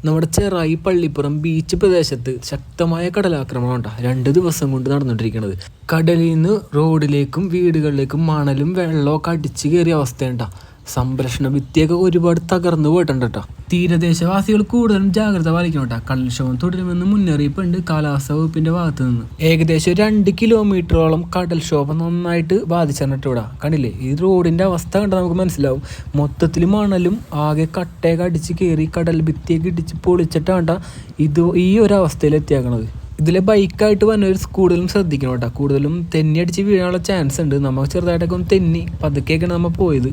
നമ്മുടെ ചെറായി പള്ളിപ്പുറം ബീച്ച് പ്രദേശത്ത് ശക്തമായ കടലാക്രമണം ഉണ്ടാ 2 ദിവസം കൊണ്ട് നടന്നുകൊണ്ടിരിക്കുന്നത്. കടലിൽ നിന്ന് റോഡിലേക്കും വീടുകളിലേക്കും മണലും വെള്ളമൊക്കെ അടിച്ചു കയറിയ അവസ്ഥയുണ്ടാ. സംരക്ഷണ ഭിത്തിയൊക്കെ ഒരുപാട് തകർന്നു പോയിട്ടുണ്ട് കേട്ടോ. തീരദേശവാസികൾ കൂടുതലും ജാഗ്രത പാലിക്കണം കേട്ടോ. കടൽക്ഷോഭം തുടരുമെന്ന് മുന്നറിയിപ്പുണ്ട് കാലാവസ്ഥാ വകുപ്പിന്റെ ഭാഗത്ത് നിന്ന്. ഏകദേശം 2 കിലോമീറ്ററോളം കടൽക്ഷോഭം നന്നായിട്ട് ബാധിച്ചിട്ട് ഇവിടെ കണ്ടില്ലേ. ഈ റോഡിന്റെ അവസ്ഥ കണ്ടാൽ നമുക്ക് മനസ്സിലാവും. മൊത്തത്തിൽ മണലും ആകെ കട്ടയൊക്കെ അടിച്ച് കയറി കടൽ ഭിത്തിയൊക്കെ ഇടിച്ച് പൊളിച്ചിട്ടാണ് ഈ ഒരു അവസ്ഥയിൽ എത്തിയാക്കണത്. ഇതിലെ ബൈക്കായിട്ട് വന്നവർ കൂടുതലും ശ്രദ്ധിക്കണം കേട്ടോ. കൂടുതലും തെന്നി അടിച്ച് വീഴാനുള്ള ചാൻസ് ഉണ്ട്. നമുക്ക് ചെറുതായിട്ടൊക്കെ ഒന്ന് തെന്നി പതുക്കെയൊക്കെയാണ് നമ്മൾ പോയത്.